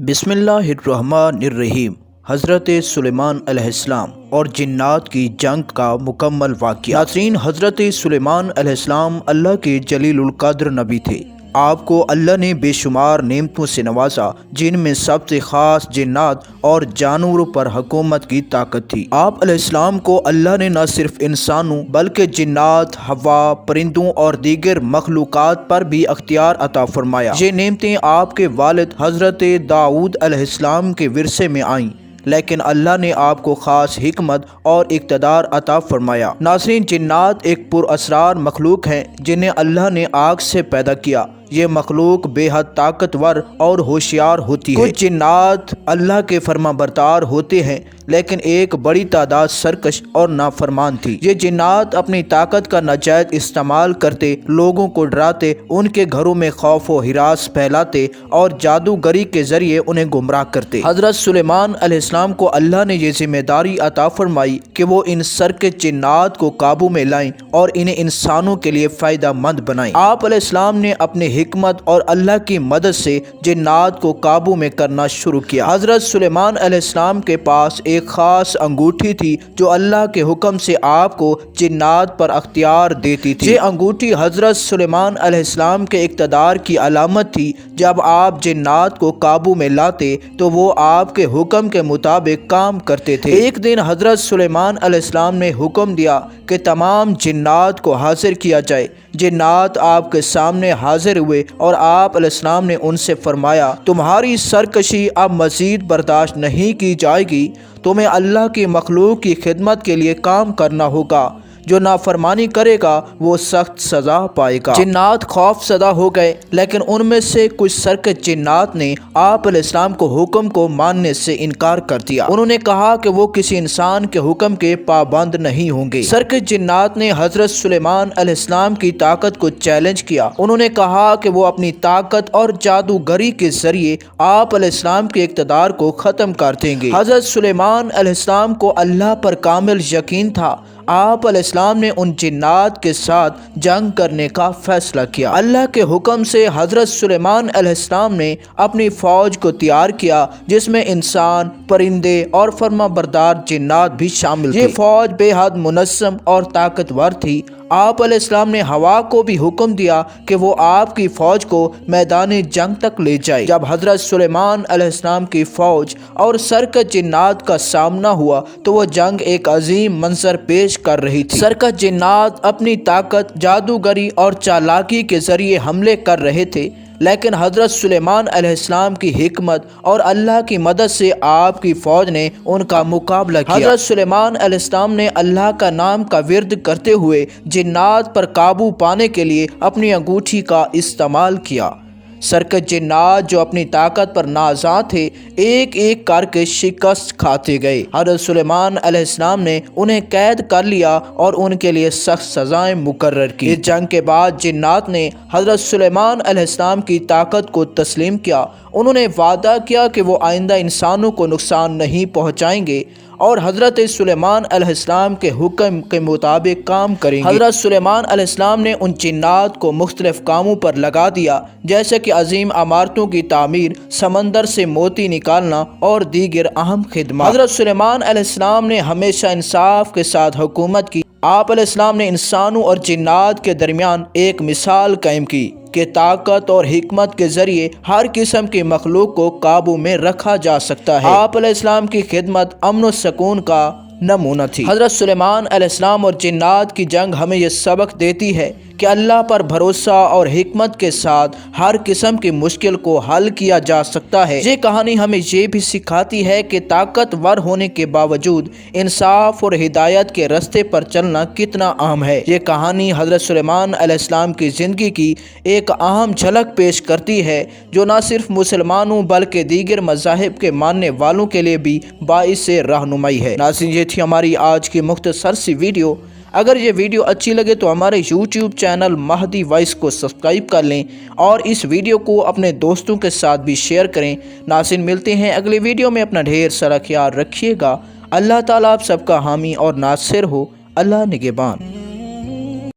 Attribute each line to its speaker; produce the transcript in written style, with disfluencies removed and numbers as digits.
Speaker 1: بسم اللہ الرحمن الرحیم۔ حضرت سلیمان علیہ السلام اور جنات کی جنگ کا مکمل واقعہ۔ ناظرین، حضرت سلیمان علیہ السلام اللہ کے جلیل القدر نبی تھے۔ آپ کو اللہ نے بے شمار نعمتوں سے نوازا، جن میں سب سے خاص جنات اور جانوروں پر حکومت کی طاقت تھی۔ آپ علیہ السلام کو اللہ نے نہ صرف انسانوں بلکہ جنات، ہوا، پرندوں اور دیگر مخلوقات پر بھی اختیار عطا فرمایا۔ یہ نعمتیں آپ کے والد حضرت داؤد علیہ السلام کے ورثے میں آئیں، لیکن اللہ نے آپ کو خاص حکمت اور اقتدار عطا فرمایا۔ ناظرین، جنات ایک پر اسرار مخلوق ہیں جنہیں اللہ نے آگ سے پیدا کیا۔ یہ مخلوق بے حد طاقتور اور ہوشیار ہوتی ہے۔ کچھ جنات اللہ کے فرما بردار ہوتے ہیں، لیکن ایک بڑی تعداد سرکش اور نافرمان تھی۔ یہ جنات اپنی طاقت کا ناجائز استعمال کرتے، لوگوں کو ڈراتے، ان کے گھروں میں خوف و ہراس پھیلاتے اور جادوگری کے ذریعے انہیں گمراہ کرتے۔ حضرت سلیمان علیہ السلام کو اللہ نے یہ ذمہ داری عطا فرمائی کہ وہ ان سرکش جنات کو قابو میں لائیں اور انہیں انسانوں کے لیے فائدہ مند بنائیں۔ آپ علیہ السلام نے اپنے حکمت اور اللہ کی مدد سے جنات کو قابو میں کرنا شروع کیا۔ حضرت سلیمان علیہ السلام کے پاس ایک خاص انگوٹھی تھی جو اللہ کے حکم سے آپ کو جنات پر اختیار دیتی تھی۔ یہ انگوٹھی حضرت سلیمان علیہ السلام کے اقتدار کی علامت تھی۔ جب آپ جنات کو قابو میں لاتے تو وہ آپ کے حکم کے مطابق کام کرتے تھے۔ ایک دن حضرت سلیمان علیہ السلام نے حکم دیا کہ تمام جنات کو حاضر کیا جائے۔ جنات آپ کے سامنے حاضر ہوئے اور آپ علیہ السلام نے ان سے فرمایا، تمہاری سرکشی اب مزید برداشت نہیں کی جائے گی، تمہیں اللہ کی مخلوق کی خدمت کے لیے کام کرنا ہوگا۔ جو نافرمانی کرے گا وہ سخت سزا پائے گا۔ جنات خوف زدہ ہو گئے، لیکن ان میں سے کچھ سرکش جنات نے آپ علیہ السلام کو حکم کو ماننے سے انکار کر دیا۔ انہوں نے کہا کہ وہ کسی انسان کے حکم کے پابند نہیں ہوں گے۔ سرکش جنات نے حضرت سلیمان علیہ السلام کی طاقت کو چیلنج کیا۔ انہوں نے کہا کہ وہ اپنی طاقت اور جادوگری کے ذریعے آپ علیہ السلام کے اقتدار کو ختم کر دیں گے۔ حضرت سلیمان علیہ السلام کو اللہ پر کامل یقین تھا۔ آپ علیہ السلام نے ان جنات کے ساتھ جنگ کرنے کا فیصلہ کیا۔ اللہ کے حکم سے حضرت سلیمان علیہ السلام نے اپنی فوج کو تیار کیا، جس میں انسان، پرندے اور فرما بردار جنات بھی شامل تھے۔ یہ فوج بے حد منظم اور طاقتور تھی۔ آپ علیہ السلام نے ہوا کو بھی حکم دیا کہ وہ آپ کی فوج کو میدان جنگ تک لے جائے۔ جب حضرت سلیمان علیہ السلام کی فوج اور سرکش جنات کا سامنا ہوا تو وہ جنگ ایک عظیم منظر پیش کر رہی تھی۔ سرکش جنات اپنی طاقت، جادوگری اور چالاکی کے ذریعے حملے کر رہے تھے، لیکن حضرت سلیمان علیہ السلام کی حکمت اور اللہ کی مدد سے آپ کی فوج نے ان کا مقابلہ کیا۔ حضرت سلیمان علیہ السلام نے اللہ کا نام کا ورد کرتے ہوئے جنات پر قابو پانے کے لیے اپنی انگوٹھی کا استعمال کیا۔ سرکش جنات جو اپنی طاقت پر نازاں تھے، ایک ایک کر کے شکست کھاتے گئے۔ حضرت سلیمان علیہ السلام نے انہیں قید کر لیا اور ان کے لیے سخت سزائیں مقرر کی۔ اس جنگ کے بعد جنات نے حضرت سلیمان علیہ السلام کی طاقت کو تسلیم کیا۔ انہوں نے وعدہ کیا کہ وہ آئندہ انسانوں کو نقصان نہیں پہنچائیں گے اور حضرت سلیمان علیہ السلام کے حکم کے مطابق کام کریں گے۔ حضرت سلیمان علیہ السلام نے ان جنات کو مختلف کاموں پر لگا دیا، جیسے کہ عظیم عمارتوں کی تعمیر، سمندر سے موتی نکالنا اور دیگر اہم خدمات۔ حضرت سلیمان علیہ السلام نے ہمیشہ انصاف کے ساتھ حکومت کی۔ آپ علیہ السلام نے انسانوں اور جنات کے درمیان ایک مثال قائم کی کہ طاقت اور حکمت کے ذریعے ہر قسم کی مخلوق کو قابو میں رکھا جا سکتا ہے۔ آپ علیہ السلام کی خدمت امن و سکون کا نمونہ تھی۔ حضرت سلیمان علیہ السلام اور جنات کی جنگ ہمیں یہ سبق دیتی ہے کہ اللہ پر بھروسہ اور حکمت کے ساتھ ہر قسم کی مشکل کو حل کیا جا سکتا ہے۔ یہ کہانی ہمیں یہ بھی سکھاتی ہے کہ طاقتور ہونے کے باوجود انصاف اور ہدایت کے راستے پر چلنا کتنا اہم ہے۔ یہ کہانی حضرت سلیمان علیہ السلام کی زندگی کی ایک اہم جھلک پیش کرتی ہے، جو نہ صرف مسلمانوں بلکہ دیگر مذاہب کے ماننے والوں کے لیے بھی باعث رہنمائی ہے۔ ناظرین، یہ تھی ہماری آج کی مختصر سی ویڈیو۔ اگر یہ ویڈیو اچھی لگے تو ہمارے یوٹیوب چینل مہدی وائس کو سبسکرائب کر لیں اور اس ویڈیو کو اپنے دوستوں کے ساتھ بھی شیئر کریں۔ ناظرین، ملتے ہیں اگلی ویڈیو میں، اپنا ڈھیر سارا خیال رکھیے گا۔ اللہ تعالیٰ آپ سب کا حامی اور ناصر ہو۔ اللہ نگہبان۔